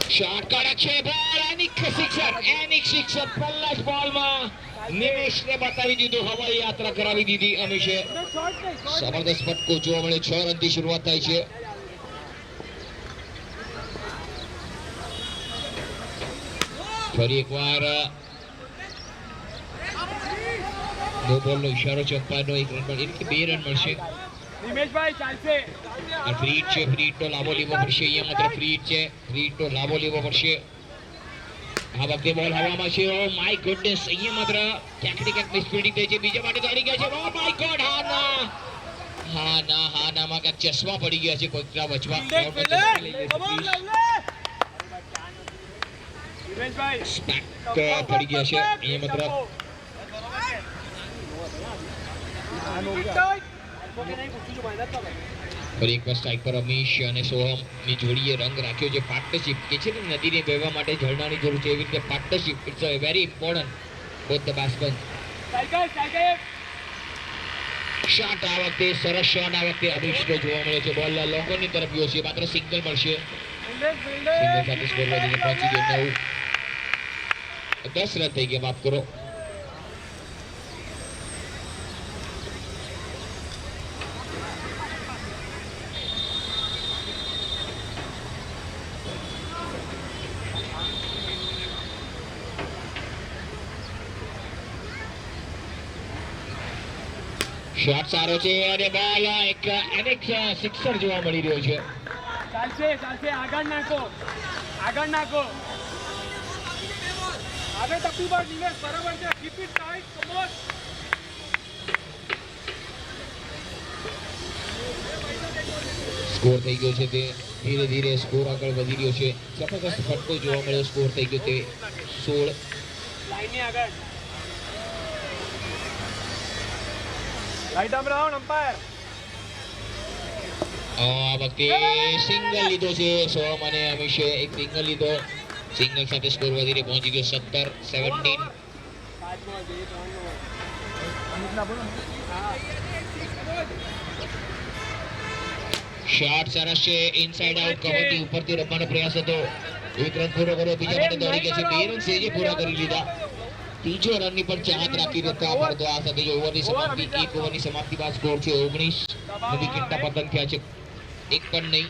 Shot કડક છે બોલ એનિક સિક્સર પહેલા જ બોલમાં નિમેશને બતાવી દીધું, હવાઈ યાત્રા કરાવી દીધી અમીશે. જબરદસ્ત ફટકો જોવા મળ્યો. 6 રનથી શરૂઆત થાય છે. ફરી એકવાર નો બોલનો ઈશારો છે અમ્પાયરનો. 1 રન મળે એટલે 2 રન મળશે. નિમેશભાઈ ચાલશે. આ ફ્રી છે, ફ્રી તો લાભો લેવો પડશે. અહીંયા માત્ર ફ્રી છે, ફ્રી તો લાભો લેવો પડશે. આ વખતે બોલ હવામાં છે. ઓ માય ગોડનેસ, અહીંયા માત્ર ક્યાંક ને ક્યાંક મિસફિલ્ડિંગ થઈ છે. બીજા માટે દોડી ગયા છે. ઓ માય ગોડ, હા ના માં ક્યાંક ચશ્મા પડી ગયા છે કોઈકના વચમાં. પડી ગયા છે અહીંયા માત્ર. ફરી એકવાર સ્ટ્રાઇક પર અમીશ અને સોહમ ની જોડીએ રંગ રાખ્યો છે. પાર્ટનરશિપ કે છે ને, નદીને વહેવા માટે ઝરણાની જરૂર છે, એવી રીતે partnership it's a very important both the batsmen. Shot આ વખતે સરસ શોટ આ વખતે અમીશનો જોવા મળે છે. બોલ લોકોની તરફ ગયો છે, માત્ર સિંગલ મળશે. સિંગલ સાથે સ્કોર વધીને પહોંચી ગયો 9. 10 રન થઈ ગયા, માફ કરો. શોટ સારો છે અને બોલ એક એનિક સિક્સર જોવા મળી રહ્યો છે. ચાલશે આગળ નાખો આગળ તપી બાર નિમેશ બરાબર છે. Keep it tight, come on. Score થઈ ગયો છે તે ધીરે ધીરે સ્કોર આગળ વધી રહ્યો છે. જબરદસ્ત ફટકો જોવા મળ્યો. સ્કોર થઈ ગયો તે 16. લાઈનની આગળ રાઈટ આર્મ રાઉન્ડ અમ્પાયર. આ વખતે સિંગલ લીધો છે સોહમ અને અમીશે. એક સિંગલ લીધો. સિંગલ સાથે સ્કોર વધીને પહોંચી ગયો 17-17. શોટ સરસ છે. ઇનસાઇડ આઉટ કવરથી ઉપરથી રમવાનો પ્રયાસ હતો. 1 રન પૂરો કર્યો. બીજા માટે દોડી ગયા છે. 2 રન સેજે પૂરા કરી લીધા. ત્રીજો રનની પણ ચાહત રાખી રહેતા પરંતુ આ સાથે જો ઓવરની સમાપ્તિ 1 ઓવરની સમાપ્તિ બાદ સ્કોર છે 19. વિકેટના પતન થયા છે, એક પણ નહીં.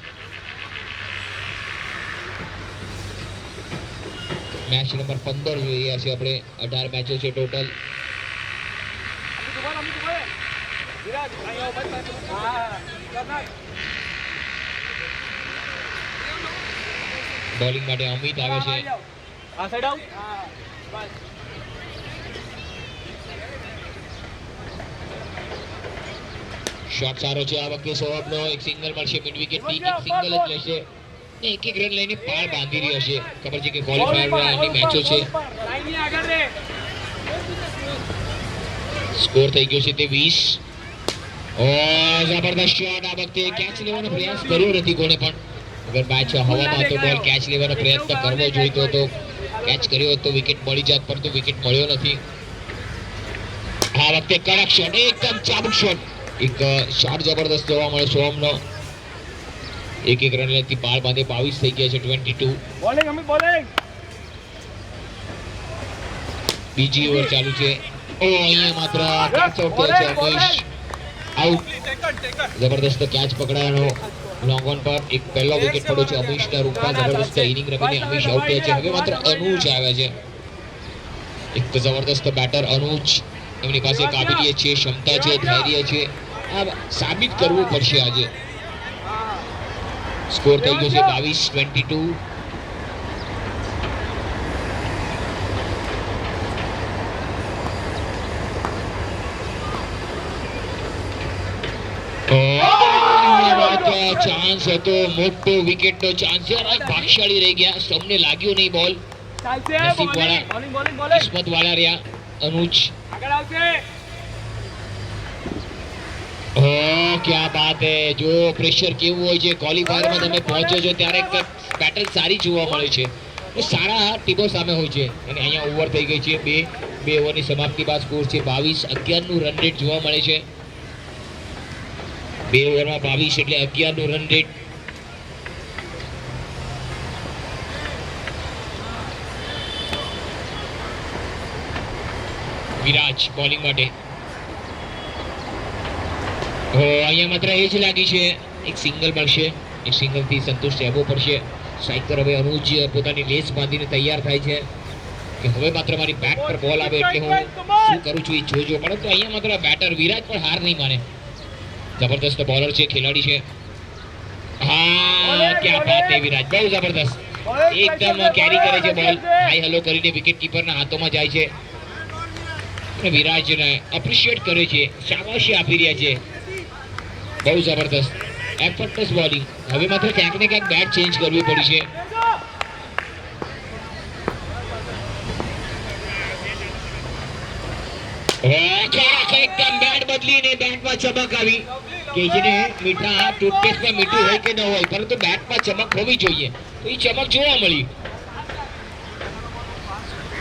મેચ નંબર 15 જોઈ રહ્યા છે આપણે. 18 મેચો છે ટોટલ. બોલિંગ માટે અમિત આવે છે. શોટ સારો છે આ વખતે સોહમનો. એક સિંગલ મળશે મિડ વિકેટની. એક સિંગલ જ લેશે ને એક રન લઈને પાર બાંધી રહ્યો છે. ખબર છે કે ક્વોલિફાયરની મેચો છે. સ્કોર થઈ ગયો છે તે 20. જબરદસ્ત શોટ આ વખતે. કેચ લેવાનો પ્રયાસ કર્યો નથી કોને પણ. અગર મેચ હવામાં તો બોલ કેચ લેવાનો પ્રયત્ન કરવો જોઈતો હતો. કેચ કર્યો તો વિકેટ મળી જાત, પરંતુ વિકેટ મળ્યો નથી. આ વખતે કડક શોટ, એકદમ ચાબુક શોટ. એક શોટ જબરદસ્ત જોવા મળે સોહમનો. એક રન લેતી પાર બાંધે 22 થઈ ગયા છે. 22. બીજી ઓવર ચાલુ છે. અહીંયા માત્ર કેચ આઉટ થયો છે અમીશ. આઉટ. જબરદસ્ત કેચ પકડાયો લોંગ ઓન પર. એક પહેલો વિકેટ પડ્યો છે અમીશના રૂપમાં. જબરદસ્ત ઇનિંગ રમીને અમીશ આઉટ થયા છે. હવે માત્ર અનુજ આવે છે. એક જબરદસ્ત બેટર અનુજ. એમની પાસે કાબિલિયત છે, ક્ષમતા છે, ધૈર્ય છે. આ સાબિત કરવું પડશે આજે. સ્કોર થઈ ગયો છે 22-22. ચાન્સ હતો, મોટો વિકેટનો ચાન્સ છે. ભાગશાળી રહી ગયા. સ્ટમ્પને લાગ્યો નહીં બોલ. નસીબ વાળા, કિસ્મત વાળા રહ્યા અનુજ. ક્યા બાત હે. જો પ્રેશર કેવું હોય છે ક્વોલિફાયરમાં તમે પહોંચો છો ત્યારે બેટર સારી જોવા મળે છે, સારા ટીમો સામે હોય છે. અને અહીંયા ઓવર થઈ ગઈ છે. બે ઓવરની સમાપ્તિ બાદ સ્કોર છે 22-11 નું રન રેટ જોવા મળે છે. 2 ઓવરમાં 22 એટલે 11 નું રન રેટ. વિરાજ બોલિંગ માટે. અહીંયા માત્ર એ જ લાગી છે, એક સિંગલ મળશે, એક સિંગલ થી સંતુષ્ટ રહેવો પડશે. સ્ટ્રાઇકર હવે અનુજ પોતાની લેસ બાંધીને તૈયાર થાય છે કે હવે માત્ર મારી બેટ પર બોલ આવે એટલે હું શું કરું છું એ જોજો. પરંતુ અહીંયા માત્ર બેટર વિરાજ પણ હાર નહીં માને. જબરદસ્ત બોલર છે, ખેલાડી છે. હા, ક્યાં બાત હે વિરાજ, બહુ જબરદસ્ત, એકદમ કેરી કરે છે બોલ, હાઈ હેલો કરીને વિકેટ કીપરના હાથોમાં જાય છે અને વિરાજને એપ્રિશિએટ કરે છે, શાબાશી આપી રહ્યા છે. બહુ જબરદસ્ત એફર્ટલેસ બોલિંગ. હવે માત્ર ક્યાંક ને ક્યાંક બેટ ચેન્જ કરવી પડી છે. એકદમ બેટ બદલીને બેટમાં ચમક આવી કે જેને મીઠા ટૂથપેસ્ટમાં મીઠું હોય કે ન હોય, પરંતુ બેટમાં ચમક હોવી જોઈએ, તો એ ચમક જોવા મળી.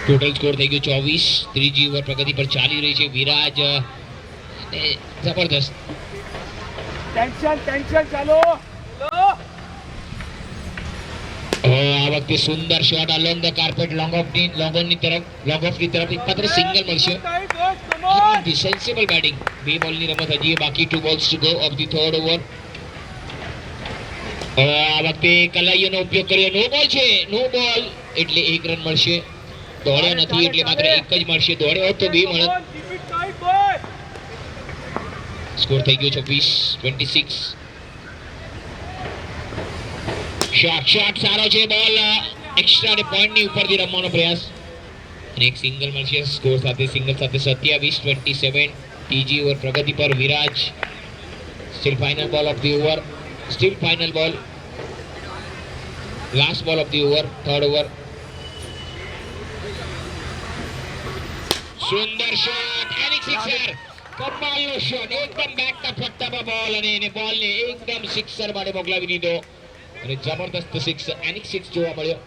ટોટલ સ્કોર થઈ ગયો 24. ત્રીજી ઓવર પ્રગતિ પર ચાલી રહી છે. વિરાજ જબરદસ્ત ટેન્શન ચાલો. આ વખતે સુંદર shot along the carpet, long off ની તરફ એકમાત્ર સિંગલ મળશે. Sensible batting. બે બોલની રમત હજી બાકી, 2 balls to go of the third over. આ વખતે કલાઈઓનો ઉપયોગ કર્યો, નો બોલ છે, નો બોલ એટલે 1 રન મળશે. દોડ્યા નથી એટલે માત્ર 1 જ મળશે, દોડ્યો હોત તો 2 મળત. સ્કોર થઈ ગયો 26. શોટ સારો છે, બોલ એક્સ્ટ્રા ને પોઈન્ટ ની ઉપરથી રમવાનો પ્રયાસ અને એક સિંગલ મળશે. સ્કોર સાથે સિંગલ સાથે 27-27. ત્રીજી ઓવર પ્રગતિ પર. Viraj still final ball of the over, still final ball, last ball of the over, third over. સુંદર શોટ, એનિક સિક્સર, કમાલનો શોટ, એકદમ બેટના ફટકામાં બોલ અને એને બોલને એકદમ સિક્સર માટે મોકલાવી દીધો અને જબરદસ્ત સિક્સ, એનિક સિક્સ જોવા મળ્યો.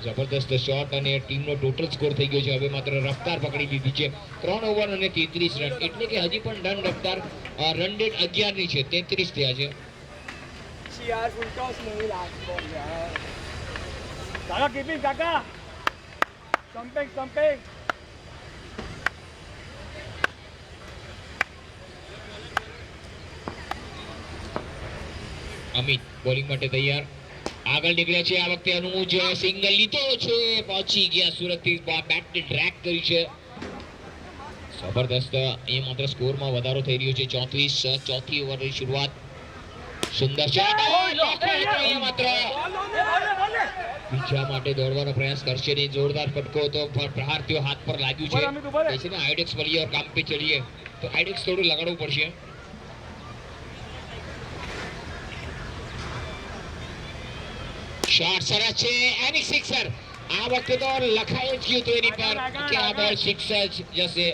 જબરદસ્ત શોટ અને ટીમનો ટોટલ સ્કોર થઈ ગયો છે હવે માત્ર રફતાર પકડી દીધી છે. 3 ઓવર અને 33 રન, એટલે કે હજી પણ રન રફતાર રન રેટ 11 ની છે, 33 થયા છે. यार फुल टॉस नहीं लास्ट बॉल यार. काका कीपिंग काका. स्टंपिंग. અમિત બોલિંગ માટે તૈયાર, આગળ નીકળ્યા છે. આ વખતે અનુજ સિંગલ લીધો છે, પહોંચી ગયા સુરતથી, બેટને ડ્રેગ કરી છે. જબરદસ્ત. એ માત્ર સ્કોરમાં વધારો થઈ રહ્યો છે. 34. ચોથી ઓવરની શરૂઆત. સુંદર શોટ, માત્ર બીજા માટે દોડવાનો પ્રયાસ કરશે ને જોરદાર ફટકો તો પ્રહાર થયો, હાથ પર લાગ્યું છે. ऐसे में आइडेक्स મળીએ और काम पे चलिए, तो आइडेक्स થોડું લગાડવું પડશે. શોટ સરસ છે, એનિક સિક્સર. આ વખતે તો લખાય જ ગયું હતું એની પર કે આ બોલ સિક્સ જ જશે.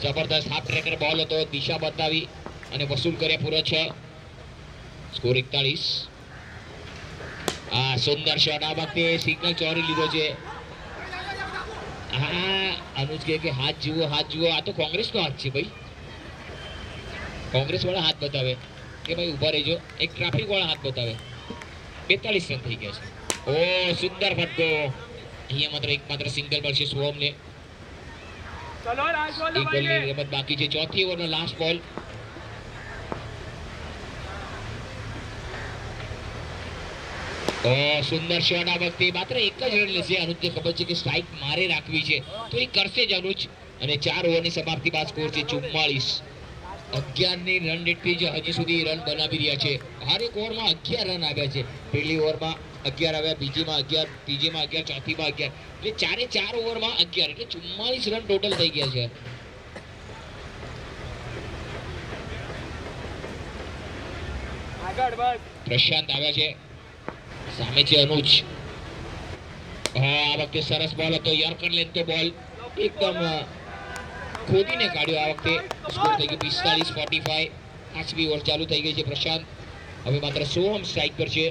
જબરદસ્ત હાફ ટ્રેકર બોલ હતો, દિશા બતાવી અને વસૂલ કર્યા પૂરો 6. સ્કોર 41. આ સુંદર શોટ, આ વખતે સિગ્નલ ચોરી લીધો છે. હા, અનુજ કે હાથ જુઓ, આ તો કોંગ્રેસનો હાથ છે ભાઈ. કોંગ્રેસ વાળા હાથ બતાવે કે ભાઈ ઉભા રહેજો, એક ટ્રાફિક વાળા હાથ બતાવે. 42 રન થઈ ગયા છે. ઓ સુંદર ફટકો. અહીંયા માત્ર એકમાત્ર સિંગલ મળશે સોમને. चलो लास्ट बॉल એક બોલની રમત બાકી છે. ચોથી ઓવરનો લાસ્ટ બોલ. સુંદર શોટ. આ વખતે માત્ર 1 જ રન લેશે. અનુજને ખબર છે કે સ્ટ્રાઇક મારે રાખવી છે તો એ કરશે જ અનુજ. અને 4 ઓવરની સમાપ્તિ બાદ સ્કોર છે 44. 11 ની રન રેટથી જ હજી સુધી રન બનાવી રહ્યા છે. હરેક ઓવરમાં 11 રન આવ્યા છે. પહેલી ઓવરમાં 11 આવ્યા, બીજીમાં 11, ત્રીજીમાં 11, ચોથીમાં 11, એટલે 4 ઓવરમાં 11, એટલે 44 રન ટોટલ થઈ ગયા છે. આગળ બસ. પ્રશાંત આવ્યા છે, સામે છે અનુજ. આ વખતે સરસ બોલ હતો, યોર્કર લેન્થ બોલ એકદમ ખોદીને કાઢ્યો. આ વખતે સ્કોર થઈ ગયો 45-45. 8મી ઓવર ચાલુ થઈ ગઈ છે. પ્રશાંત હવે માત્ર 100 સ્ટ્રાઇક પર છે.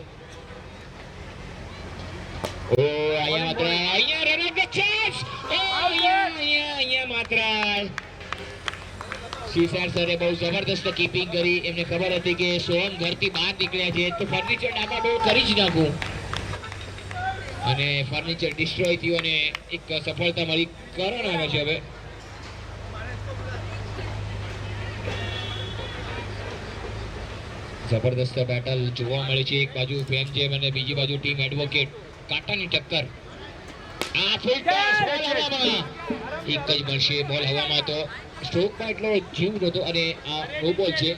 અહીંયા રન ઓફ ધ ચાન્સ. અહીંયા માત્ર સીસાર સરે બહુ જબરદસ્ત કીપિંગ કરી. એમને ખબર હતી કે સોહમ ઘરથી બહાર નીકળ્યા છે તો ફર્નિચર ડામાડોળ કરી જ નાખું, અને ફર્નિચર ડિસ્ટ્રોય થયું અને એક સફળતા મળી. કરણ આવે છે હવે. જબરદસ્ત બેટલ જોવા મળે છે. એક બાજુ ફેમ જેમ અને બીજી બાજુ ટીમ એડવોકેટ. કાંટાની ટક્કર. આ ફૂલ ટોસ બોલ હવામાં. એક જ મળશે બોલ હવામાં. તો સ્ટ્રોકમાં એટલો જીવ નહોતો અને આ નો બોલ છે.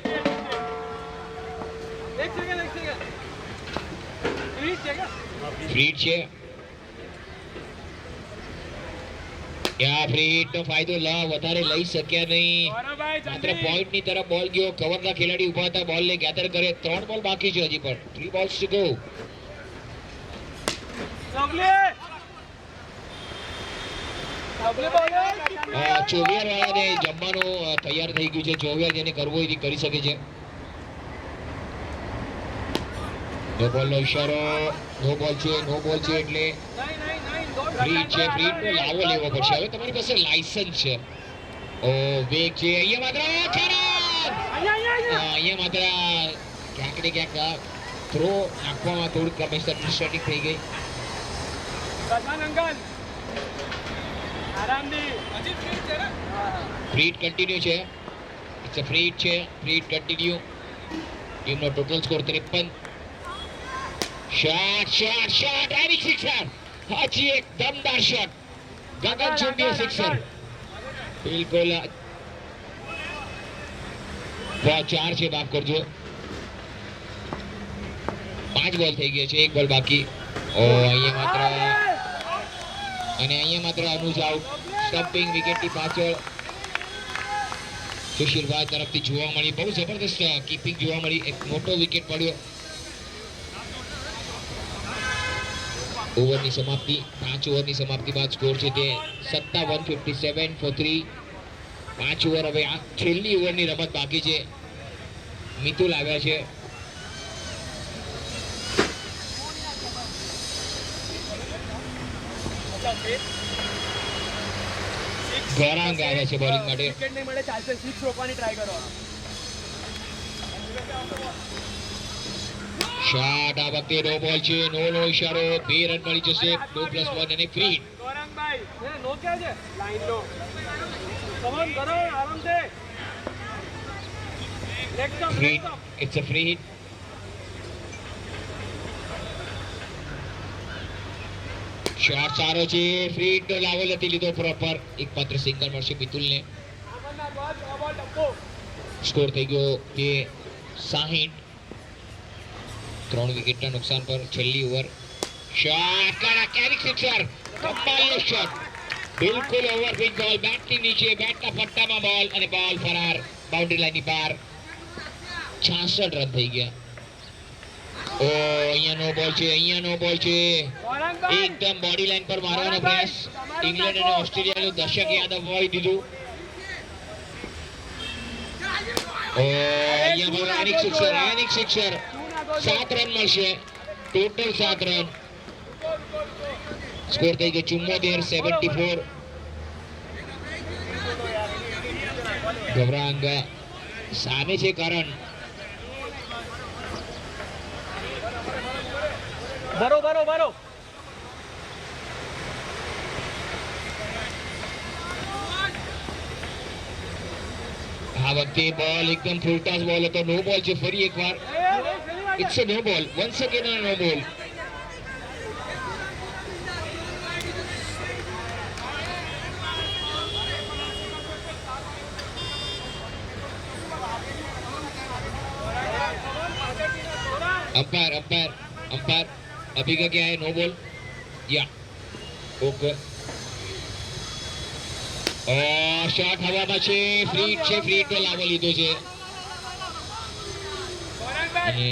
ફ્રીડ છે. યા ફ્રીડ નો ફાયદો વધારે લઈ શક્યા નહીં. માત્ર પોઈન્ટ ની તરફ બોલ ગયો. કવરના ખેલાડી ઉભા હતા બોલ ને ગેધર કરે. 3 બોલ બાકી છે હજી પણ. 3 balls to go. ચોવિયાર વાળાને જમવાનું તૈયાર થઈ ગયું છે. ચોવિયાર જેને કરવું હોય તે કરી શકે છે. નો બોલ નો ઈશારો. નો બોલ છે. નો બોલ છે એટલે ફ્રીડ છે. ફ્રીડ નો લાવો લેવો પડશે. હવે તમારી પાસે લાયસન્સ છે. ઓ વેગ છે. અહીંયા માત્ર અહીંયા માત્ર ક્યાંક ને ક્યાંક થ્રો નાખવામાં થોડુંક મિસઅન્ડરસ્ટેન્ડિંગ થઈ ગઈ. ફ્રીડ કન્ટિન્યુ છે. ઇટ્સ અ ફ્રીડ છે. Free hit continue. ટીમનો total score 53. Shot shot shot. આવી સિક્સર. હાજી એક દમદાર શોટ. ગગનચુંબી સિક્સર. બિલકુલ 4 છે. માફ કરજો. 5 બોલ થઈ ગયા છે. 1 બોલ બાકી. અહીંયા માત્ર અનુજ આઉટ. સ્ટમ્પિંગ વિકેટની પાછળ સુશીલભાઈ તરફથી જોવા મળી. બહુ જબરદસ્ત કીપિંગ જોવા મળી. એક મોટો વિકેટ પડ્યો. ઓવરની સમાપ્તિ 5 ઓવરની સમાપ્તિ બાદ સ્કોર છે તે 57-57 for 3. 5 ઓવર. હવે આ છેલ્લી ઓવરની રમત બાકી છે. મિતુલ આવ્યા છે. ગૌરાંગ આવ્યા છે બોલિંગ માટે. વિકેટ નહીં મળે ચાલશે. 6 રોકવાની ટ્રાય કરો. શોટ. આ વખતે નો બોલ છે. નો ઈશારો. 2 રન મળી જશે. 2+1 અને ફ્રી. ગૌરાંગભાઈ નો ક્યાં છે? લાઈન નો કમન કરો આરામથી. Free. It's a free hit. Shot સારો છે. ફ્રી નો લાવો નથી લીધો પ્રોપર. એકમાત્ર સિંગલ મળશે મિતુલને. સ્કોર થઈ ગયો કે 60. 3 વિકેટના નુકસાન પર છેલ્લી ઓવર. શોટ. કડાકેરી સિક્સર. કમાલનો શોટ. બિલકુલ ઓવરપિચ બોલ. બેટની નીચે. બેટના પટ્ટામાં બોલ અને બોલ ફરાર. બાઉન્ડ્રી લાઈનની બહાર. 66 રન થઈ ગયા. અહીંયા નો બોલ છે. અહીંયા નો બોલ છે. એકદમ બોડી લાઈન પર મારવાનો પ્રયાસ. ઇંગ્લેન્ડ અને ઓસ્ટ્રેલિયાનું દર્શક યાદ અપાવી દીધું. અહીંયા એનિક સિક્સર. 7 રન મળશે. Total 7 run. સ્કોર થઈ ગયો 74-74. ગૌરાંગ સામે છે. કરણ બરો આ વખતે બોલ એકદમ ફૂલ ટોસ બોલ હતો. નો બોલ છે. ફરી એકવાર ઇટ્સ અ નો બોલ. વન્સ અગેન નો બોલ. अंपायर अभी का क्या है? नो बॉल या ओके. શોટ હવામાં છે. ફ્રીડ નો લાવો લીધો છે. અને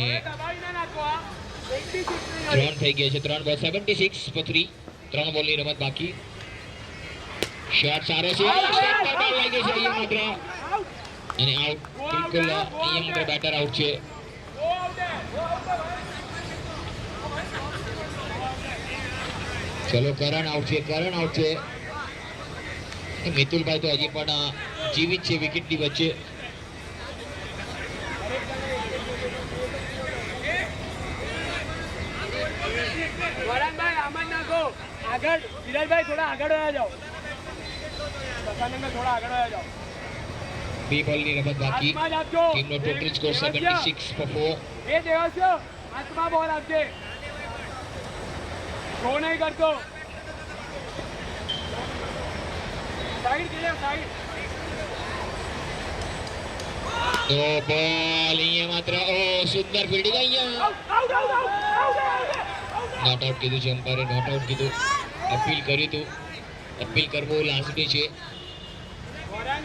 3 થઈ ગયા છે. 3 બોલ 76 for 3. 3 બોલની રમત બાકી. શોટ સારો છે. બોલ લાગ્યો છે અહીંયા માત્ર અને આઉટ. બિલકુલ અહીંયા માત્ર બેટર આઉટ છે. ચલો કરણ આઉટ છે. મિતુલભાઈ તો હજી પણ જીવિત છે વિકેટની વચ્ચે. વરણભાઈ આમાં નાખો આગળ. વિરાજભાઈ થોડા આગળ વયા જાઓ. થોડા આગળ વયા જાઓ. બે બોલની રમત બાકી. હાથમાં જ આપજો. ટીમનો ટોટલ સ્કોર 76 for 4. એ દેવાશો હાથમાં બોલ આપજે. શો નહીં કરતો. સાઈડ કે સાઈડ. તો બોલ અહીંયા માત્ર સુંદર ફિલ્ડિંગ અહીંયા. Out out out out. Not out કીધું છે અમ્પાયરે, નોટ આઉટ કીધું. અપીલ કર્યું હતું. અપીલ કરવું લાસ્ટની છે.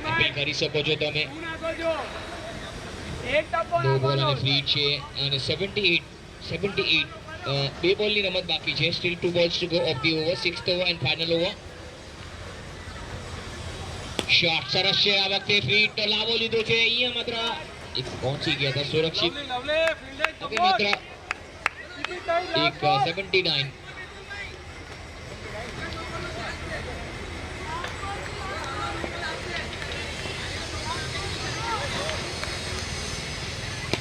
અપીલ કરી શકો છો તમે. શું નાખો છો? એક ટપ્પો નો બોલ નાખવાનો. અને ફ્રી છે અને 78 બે બોલની રમત બાકી છે. Steel 2 balls to go of the over, 6th over and final over. Shot સરસ છે આ વખતે. ફ્રી તો લાવો લીધો છે અહીંયા માત્ર એક પહોંચી ગયા હતા સુરક્ષિત. લવલી ફિલ્ડર હવે માત્ર એક 79.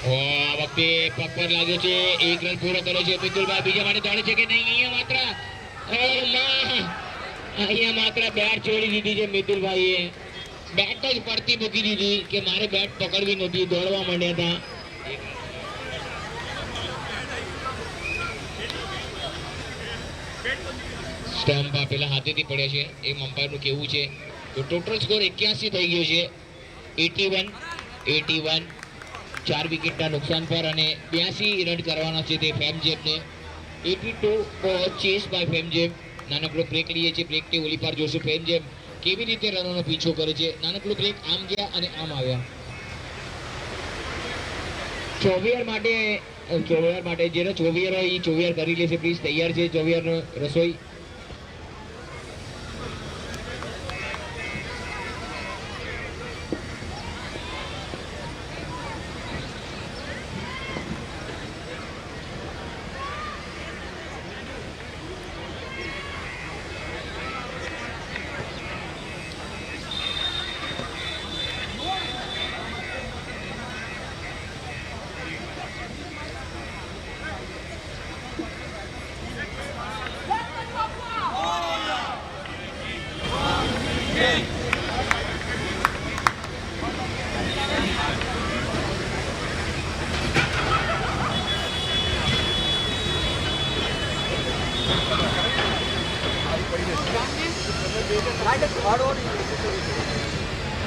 આ વખતે પગ પર લાગ્યો છે. એક રન પૂરો કર્યો છે. મિતુલભાઈ બીજા માટે દોડે છે કે નહીં? અહીંયા માત્ર બેટ છોડી દીધી છે મિતુલભાઈએ. બેટ જ પડતી મૂકી દીધી કે મારે બેટ પકડવી નહોતી, દોડવા માંડ્યા હતા. સ્ટમ્પ પેલા હાથેથી પડ્યા છે એમ અમ્પાયરનું કેવું છે. તો ટોટલ સ્કોર 81 થઈ ગયો છે. 81 4 વિકેટના નુકસાન પર અને 82 રન કરવાના છે તે ફેમજેબને. 82 ચેસ બાય ફેમજેબ. નાનકડો બ્રેક લઈએ છીએ. બ્રેકની ઓલી પર જોશું ફેમજેબ કેવી રીતે રનોનો પીછો કરે છે. નાનકડો બ્રેક આમ ગયા અને આમ આવ્યા. ચોવિયર માટે જેને ચોવિયર હોય એ ચોવિયર કરી લેશે પ્લીઝ. તૈયાર છે ચોવિયરનો રસોઈ.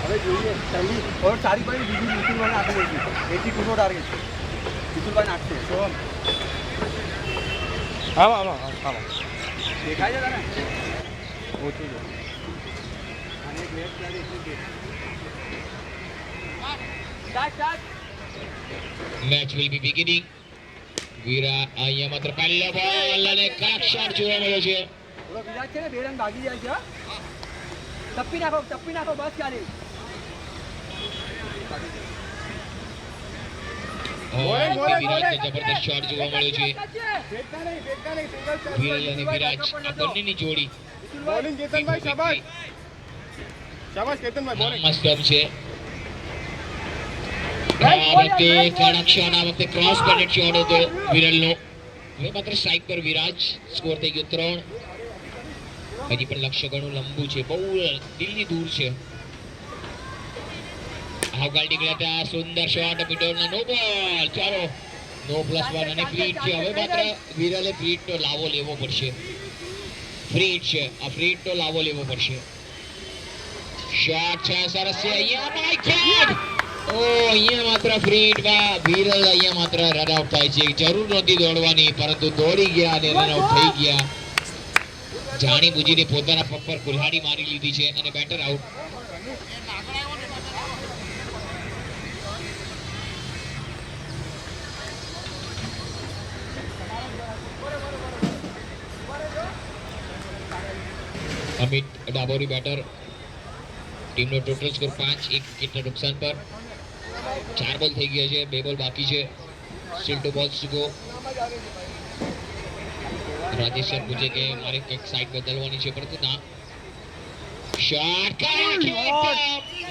હવે જોઈએ પહેલી ઓર સારી પડી બીજી મિતુલભાઈને આપી દઈશું. 82 નો ટાર્ગેટ છે. મિતુલભાઈ નાખશે. આમાં દેખાય છે તને? ઓછું છે. અને એક લેફ્ટ સાઈડ એટલી છે. Start. Match will be beginning. Veera અહીંયા માત્ર પહેલો બોલ અને કડક શોટ જોવા મળ્યો છે. થોડો વિરાટ છે ને 2 રન ભાગી જાય છે. ટપ્પી નાખો બસ ખાલી. વિરાટને જબરદસ્ત શોટ જોવા મળ્યો છે. વિરલ અને વિરાજ આ બંનેની જોડી બોલિંગ કેતનભાઈ શાબાશ કેતનભાઈ બોલિંગ મસ્ત છે. આ વખતે કડક શોટ, આ વખતે ક્રોસ બેન્ડેડ શોટ હતો વિરલનો. હવે માત્ર સ્ટ્રાઇક પર વિરાજ. સ્કોર થઈ ગયો 3. હજી પણ લક્ષ્ય ઘણું લંબુ છે, બહુ દિલની દૂર છે. હાવગાલ નીકળ્યા હતા. સુંદર શોટ મિડોરના. નો બોલ. ચાલો નો +1 અને ફ્રીટ છે. હવે માત્ર વિરલે ફ્રીટનો લાવો લેવો પડશે. ફ્રીટ છે આ ફ્રીટનો લાવો લેવો પડશે. શોટ છે સરસ છે. અહીંયા માય ગોડ. અહીંયા માત્ર ફ્રીટમાં વિરલ અહીંયા માત્ર રન આઉટ થાય છે. જરૂર નહોતી દોડવાની પરંતુ દોડી ગયા અને રન આઉટ થઈ ગયા. જાણી બુજીને પોતાના પગ પર કુલ્હાડી મારી લીધી છે અને બેટર આઉટ. અમિત ડાબોરી બેટર. ટીમનો ટોટલ સ્કોર 5. 1 વિકેટના નુકસાન પર. 4 બોલ થઈ ગયા છે. 2 બોલ બાકી છે. Steel 2 balls to go. Rajesh sir પૂછે કે મારે કંઈક સાઈડ બદલવાની છે પરંતુ ના. શોટ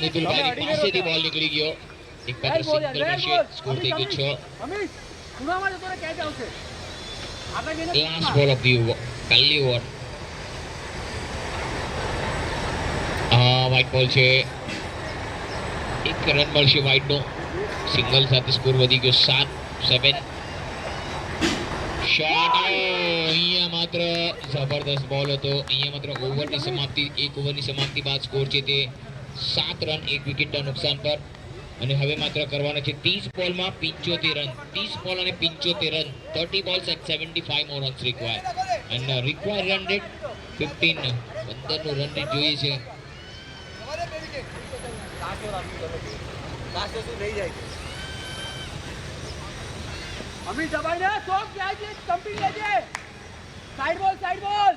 મિતુલભાઈ પાસેથી બોલ નીકળી ગયો. એક માત્ર સિંગલ કરશે. સ્કોર થઈ ગયો 6. અમિત ખૂણામાં જતો ને કેચ આવશે. આપણે જઈને last ball of the over. પહેલી ઓવર. વ્હાઇટ બોલ છે. એક રન મળશે વાઇડનો. સિંગલ સાથે સ્કોર વધી ગયો 7-7. શોટ અહીંયા માત્ર જબરદસ્ત બોલ હતો. અહીંયા માત્ર ઓવરની સમાપ્તિ, એક ઓવરની સમાપ્તિ બાદ સ્કોર છે તે 7 રન, 1 વિકેટના નુકસાન પર. અને હવે માત્ર કરવાનો છે 30 બોલમાં 75 રન. 30 બોલ અને 75 run. 30 balls and 75 more runs required. And required run rate 15. 15 નું રન રેટ જોઈએ છે. અમી દબાઈ ને તો ક્યાં છે સ્ટમ્પિંગ લેજે. સાઈડ બોલ સાઈડ બોલ.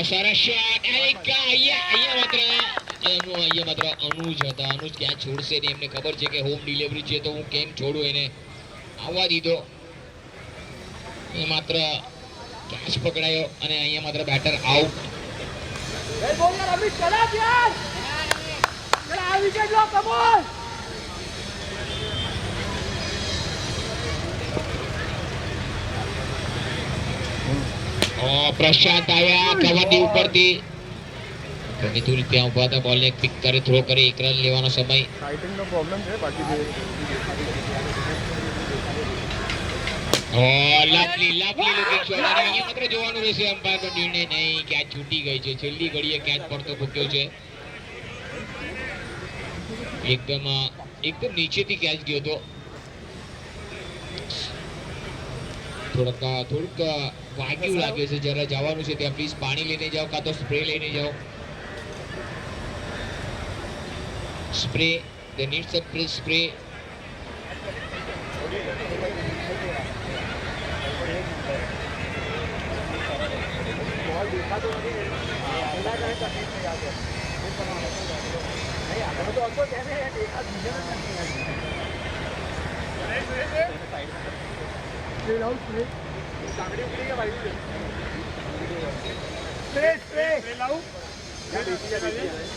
સરસ શોટ. અહીંયા માત્ર અનુજ હતા. અનુજ ક્યાં છોડશે નહીં. એમને ખબર છે કે હોમ ડિલિવરી છે તો હું કેમ છોડું, એને આવવા દીધો. એ માત્ર કેચ પકડાયો અને અહીંયા માત્ર બેટર આઉટ. એ બોલ યાર અમી ચલા યાર. ચલા આ વિકેટ લો કમોન. પ્રશાંત આવ્યા કવરની ઉપરથી. મિતુલ ત્યાં ઉભા હતા. બોલને પિક કરે, થ્રો કરે. 1 રન લેવાનો સમય. સાઇટિંગનો પ્રોબ્લેમ છે બાકી જે લવલી લુકિંગ શોટ. અને અહીંયા માત્ર જોવાનું રહેશે અમ્પાયરનો નિર્ણય. નહીં, કેચ છૂટી ગઈ છે. છેલ્લી ઘડીએ કેચ પડતો ભૂક્યો છે. એકદમ નીચેથી કેચ ગયો હતો. થોડુંક વાગ્યું લાગે છે. જરા જવાનું છે ત્યાં પ્લીઝ પાણી લઈને જાઓ કાં તો સ્પ્રે લઈને જાઓ. Spray, they need some spray.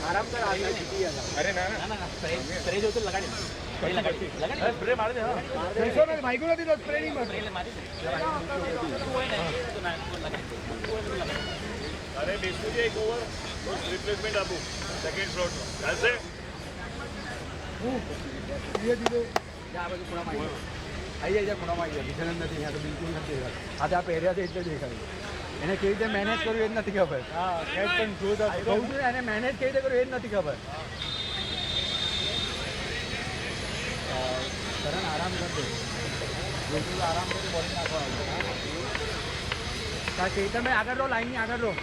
આરામ કર આગળ જીતી ગયા. અરે ના સ્પ્રે જો તો લગાડી સ્પ્રે માર દે. હા પૈસો ને ભાઈ નથી તો સ્પ્રે નહીં મારે. અરે બેસું છે એક ઓવર રિપ્લેસમેન્ટ આપું સેકન્ડ સ્લોટ ચાલશે. ધીરે ધીરે આ બાજુ ખૂણામાં આવી જાય ખૂણામાં આવી જાય. વિજયનંદ નથી અહીંયા તો બિલકુલ નથી. આ ત્યાં પહેર્યા છે એટલે દેખાય. એને કેવી રીતે મેનેજ કરવું એ જ નથી ખબર. હા કેચ પણ જોરદાર કહું છું એને મેનેજ કેવી રીતે કરવું એ જ નથી ખબર. કરણ આરામ કરજો. બિલકુલ આરામ કરી બોલિંગ નાખવાનું. ચેતનભાઈ આગળ રહો, લાઈનની આગળ રહો.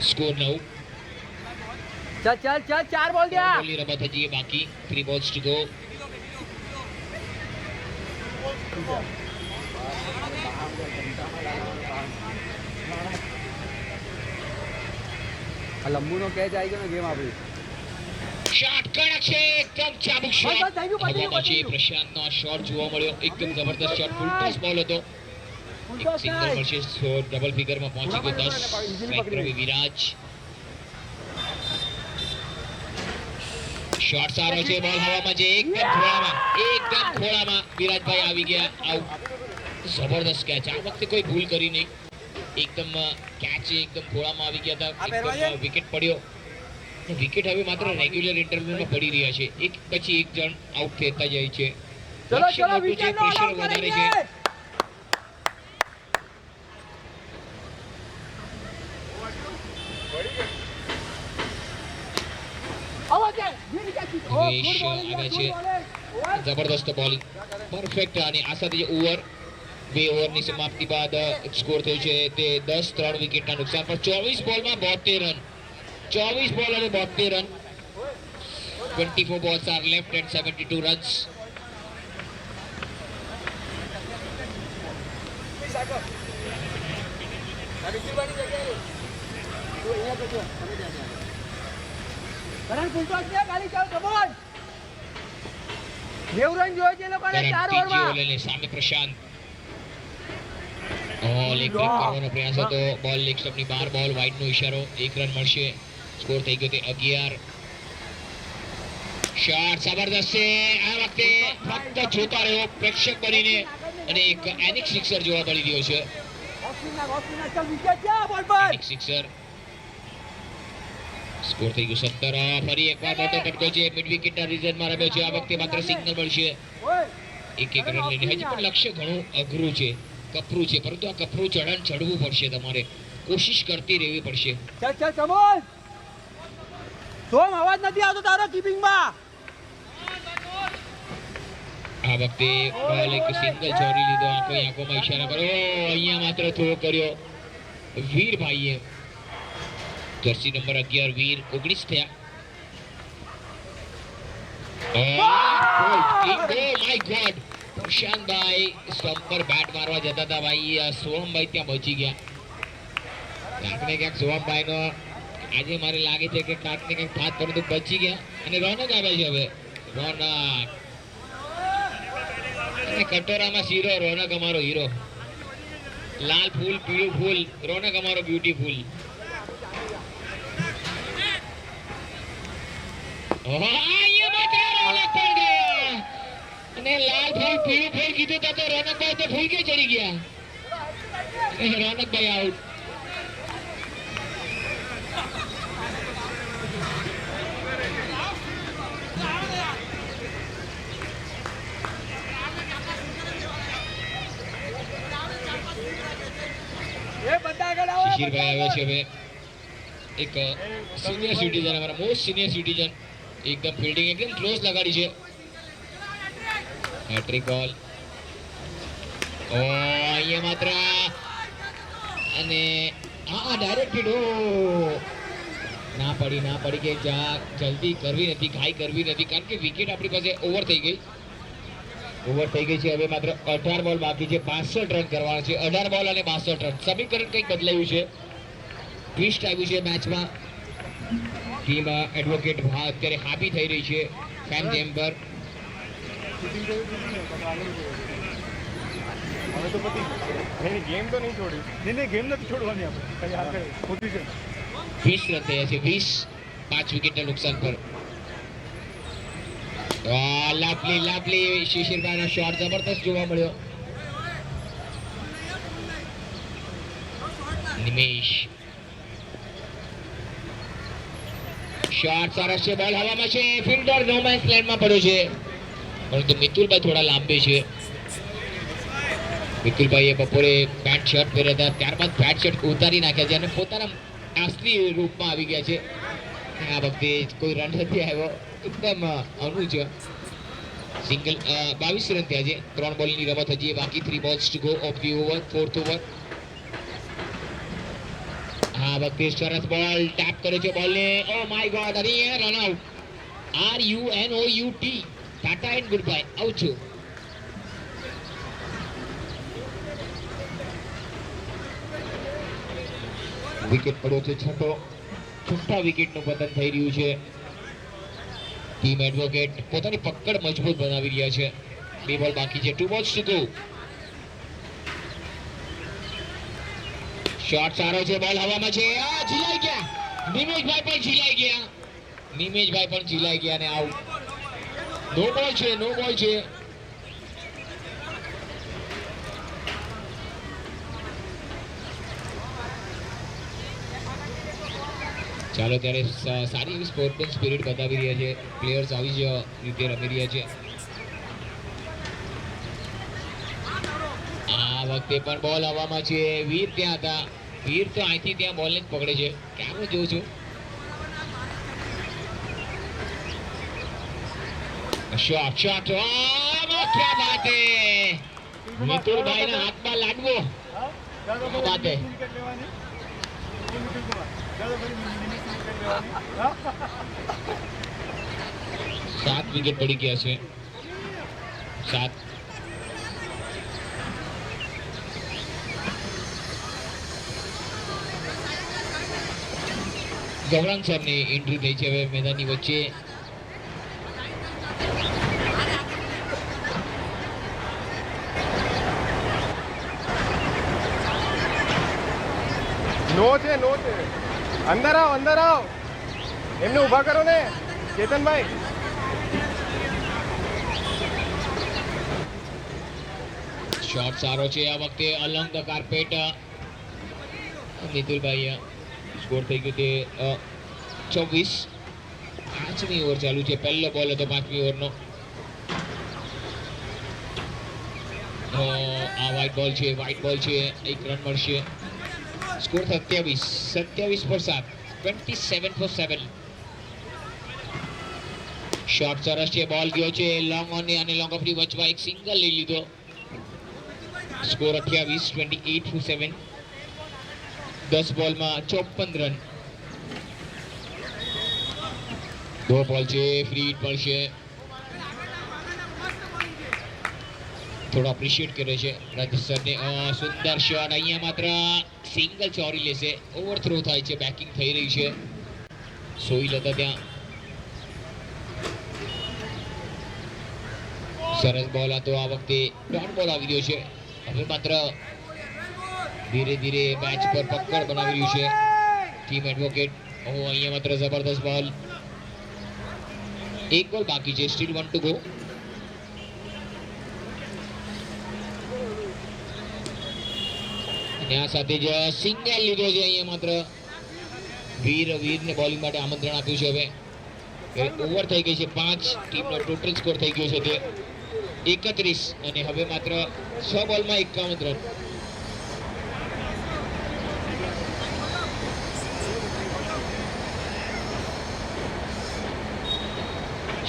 સ્કોર 9. ચાલ 4 બોલ દે. બોલની રમત હજી બાકી. 3 balls to go. લંબુનો કેચ આવી ગયો ને ગેમ આપણી. શોટ કડક છે. એકદમ ચાબુક શોટ. બસ, થઈ ગયું, પતી ગયું, હવામાં છે. પતી ગયું. પ્રશાંતનો આ શોટ જોવા મળ્યો. એકદમ જબરદસ્ત શોટ. ફૂલ ટોસ બોલ હતો. એક સિંગલ મળશે. ડબલ ફિગરમાં પહોંચી ગયો 10. સ્ટ્રાઇક રવિ વિરાજ. શોટ સારો છે. બોલ હવામાં છે. એકદમ ખોળામાં વિરાજભાઈ આવી ગયા. આઉટ. જબરદસ્ત કેચ. આ વખતે કોઈ ભૂલ કરી નહીં. એકદમ કેચ એકદમ ખોળામાં આવી ગયા હતા. એકદમ વિકેટ પડ્યો. વિકેટ હવે માત્ર રેગ્યુલર ઇન્ટરવલમાં પડી રહ્યા છે. એક પછી એક જણ આઉટ થતા જાય છે. ચલો લક્ષ્ય ચલો મોટું છે, વિકેટ નો પ્રેશર આઉટ વધારે કરી છે. દે. આવો છે જે વિકેટ ઓ હરીશ ગુડ બોલિંગ આવે ગુડ છે. બોલિંગ. જબરદસ્ત બોલિંગ. પરફેક્ટ. અને આ સાથે જે ઓવર 2 ઓવરની સમાપ્તિ બાદ સ્કોર થયો છે તે 10, 3 વિકેટના નુકસાન પર. 24 બોલમાં 72 રન. 24 બોલ અને 72 run. 24 balls are left and 72 runs. Karan full toss છે ખાલી ચાલ કમોન. 90 રન જોઈએ છે એ લોકોને 4 ત્રીજી ઓવરમાં. ઓવરને સામે પ્રશાંત. લેગ બ્રેક કરવાનો પ્રયાસ હતો. બોલ લેગ સ્ટમ્પની બહાર. બોલ વાઇડનો ઈશારો. 1 રન મળશે. સ્કોર થઈ ગયો તે 11. શોટ જબરદસ્ત છે આ વખતે ફક્ત જોતા રહ્યો પ્રેક્ષક બનીને અને એક એનિક સિક્સર જોવા મળી રહ્યો છે એનિક સિક્સર સ્કોર થઈ ગયો 17 ફરી એકવાર મોટો ફટકો છે મિડ વિકેટના રીઝનમાં રમ્યો છે આ વખતે માત્ર સિંગલ મળશે એક રન લઈને હજી પણ લક્ષ્ય ઘણું અઘરું છે કપરું છે પરંતુ આ કપરું ચઢાણ ચડવું પડશે તમારે કોશિશ કરતી રહેવી પડશે ચાલ ચાલ કમોલ સોમ અવાજ નથી આવતો તારો કીપિંગમાં આ વખતે બોલ એક સિંગલ ચોરી લીધો આંખોમાં ઈશારા કર્યો અહીંયા માત્ર થ્રો કર્યો વીરભાઈએ જર્સી નંબર 11 વીર 19 થયા માય ગોડ પ્રશાંતભાઈ સ્ટમ્પ પર બેટ મારવા જતા હતા ભાઈ સોહમભાઈ ત્યાં બચી ગયા ક્યાંક ને ક્યાંક સોહમભાઈનો આજે મારે લાગે છે કે ક્યાંક ને ક્યાંક થાત પરંતુ બચી ગયા અને રોનક આવે છે હવે રોનક અને કટોરામાં શીરો રોનક અમારો હીરો લાલ ફૂલ પીળું ફૂલ રોનક અમારો બ્યુટીફુલ અને લાલ ફૂલ પીળું ફૂલ કીધું તો રોનકભાઈ તો ફૂલ કે ચડી ગયા રોનકભાઈ આઉટ શિશિરભાઈ આવે છે હવે એક સિનિયર સિટીઝન અમારા મોસ્ટ સિનિયર સિટીઝન એકદમ ફિલ્ડિંગ એકદમ ક્લોઝ લગાડી છે હેટ્રિક બોલ અહીંયા માત્ર અને હા ડાયરેક્ટ હિટ ના પડી કે જલ્દી કરવી નથી ઘાઈ કરવી નથી કારણ કે વિકેટ આપણી પાસે ઓવર થઈ ગઈ છે હવે માત્ર 18 બોલ બાકી છે 65 રન કરવાના છે 18 બોલ અને 62 રન સમીકરણ કંઈક બદલાયું છે ટ્વિસ્ટ આવ્યું છે મેચમાં ટીમ એડવોકેટ અત્યારે હાવી થઈ રહી છે ફેન ગેમ પર હવે તો પતિ નહીં ગેમ તો નહીં છોડી નહીં ગેમ નથી છોડવાની આપણે કઈ આગળ પોઝિશન 20 રન થયા છે 20 5 વિકેટના નુકસાન પર લાભલી શિશિરભાઈનો શોટ જબરદસ્ત જોવા મળ્યો નિમેશ શોટ સરસ છે બોલ હવામાં છે ફિલ્ડર નો મેન્સ લેન્ડમાં પડ્યો છે પરંતુ મિતુલભાઈ થોડા લાંબે છે મિતુલભાઈએ બપોરે પેન્ટ શર્ટ પહેર્યા હતા ત્યારબાદ પેન્ટ શર્ટ ઉતારી નાખ્યા છે અને પોતાના અસલી રૂપમાં આવી ગયા છે આ વખતે કોઈ રન નથી આવ્યો એકદમ અનુજ સિંગલ 22 રન થયા છે 3 બોલની રમત હજી બાકી 3 balls to go of the over fourth over આ વખતે સરસ બોલ ટેપ કરે છે બોલને ઓ માય ગોડ અરે run out RUNOUT Tata and good bye out છું વિકેટ પડ્યો છે છઠ્ઠા વિકેટનું પતન થઈ રહ્યું છે ટીમ એડવોકેટ પોતાની પકડ મજબૂત બનાવી રહ્યા છે 2 બોલ બાકી છે 2 બોલ્સ ટુ ગો શોટ સારો છે બોલ હવામાં છે ઝીલાઈ ગયા નિમેશભાઈ પણ ઝીલાઈ ગયા અને આઉટ નો બોલ છે ચાલો ત્યારે સારી એવી સ્પોર્ટમેન સ્પિરિટ બતાવી રહ્યા છે પ્લેયર્સ આવી જ રીતે રમી રહ્યા છે આ વખતે પણ બોલ હવામાં છે વીર ત્યાં હતા વીર તો અહીંથી ત્યાં બોલને જ પકડે છે ક્યાં જોઉં છું શોટ क्या बात है મિતુલભાઈના હાથમાં લાડવો क्या बात है 7 વિકેટ પડી ગયા છે 7 ગૌરાંગ સરની એન્ટ્રી થઈ છે હવે મેદાનની વચ્ચે નો છે અંદર આવ એમને ઊભા કરો ને ચેતનભાઈ શોટ સારો છે આ વખતે અલોંગ ધ કાર્પેટ. મિતુલભાઈ સ્કોર થઈ ગયું તે 24. 5મી ઓવર ચાલુ છે. પહેલો બોલ હતો 5મી ઓવરનો. આ વ્હાઈટ બોલ છે, વ્હાઈટ બોલ છે. 1 રન મળશે. Score 27 for 7, 27 for 7. શોટ સરસ છે. બોલ ગયો છે લોંગ ઓન અને લોંગ ઓફની વચમાં એક સિંગલ લઈ લીધો. Score 28, 28 for 7. 10 બોલમાં 54 રન. 2 બોલ છે, ફ્રી હિટ પડશે. થોડો એપ્રિશિએટ કરે છે રાજસ્થાનને. સુંદર શોટ. અહીંયા માત્ર સિંગલ ચોરી લેશે. ઓવરથ્રો થાય છે. બેકિંગ થઈ રહી છે. સોઈલ હતા ત્યાં. સરસ બોલ હતો આ વખતે. ડોટ બોલ આવી રહ્યો છે. હવે માત્ર ધીરે ધીરે મેચ પર પકડ બનાવી રહ્યું છે ટીમ એડવોકેટ. અહીંયા માત્ર જબરદસ્ત બોલ. 1 બોલ બાકી છે. Steel 1 to go. અને આ સાથે જ સિંગલ લીધો છે. અહીંયા માત્ર વીરને બોલિંગ માટે આમંત્રણ આપ્યું છે. હવે ઓવર થઈ ગઈ છે 5. ટીમનો ટોટલ સ્કોર થઈ ગયો છે તે 31. અને હવે માત્ર 6 બોલમાં 51 રન.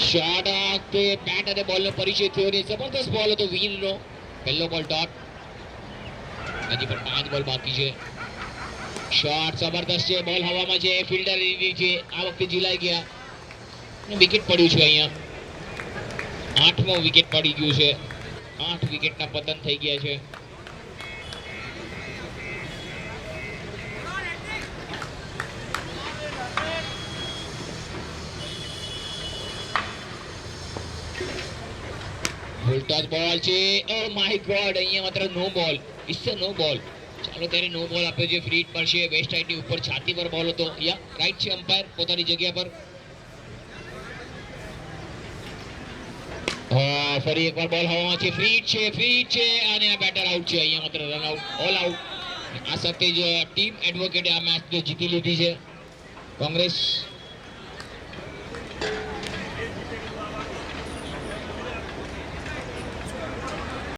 શોટ તે બેટ અને બોલનો પરિચય થયો ને જબરદસ્ત બોલ હતો વીરનો. પહેલો બોલ ડોટ. હજી પણ 5 બોલ બાકી છે. શોટ જબરદસ્ત છે. બોલ હવામાં છે. ફિલ્ડર લીધી છે. આ વખતે ઝીલાઈ ગયા. વિકેટ પડ્યું છે અહીંયા. 8મો વિકેટ પડી ગયું છે. 8 વિકેટના પતન થઈ ગયા છે. ઉલટા બોલ છે. Oh my God. અહીંયા માત્ર નો બોલ. ઇટ્સ નો બોલ. ચાલો ત્યારે નો બોલ આપ્યો છે. ફ્રી હિટ પડશે. વેસ્ટ સાઈડની ઉપર છાતી પર બોલ હતો. યા રાઈટ છે અમ્પાયર પોતાની જગ્યા પર. ફરી એકવાર બોલ હવામાં છે. ફ્રી હિટ છે અને આ બેટર આઉટ છે. અહીંયા માત્ર રન આઉટ, ઓલ આઉટ. આ સાથે જ ટીમ એડવોકેટે આ મેચ જીતી લીધી છે. કોંગ્રેસ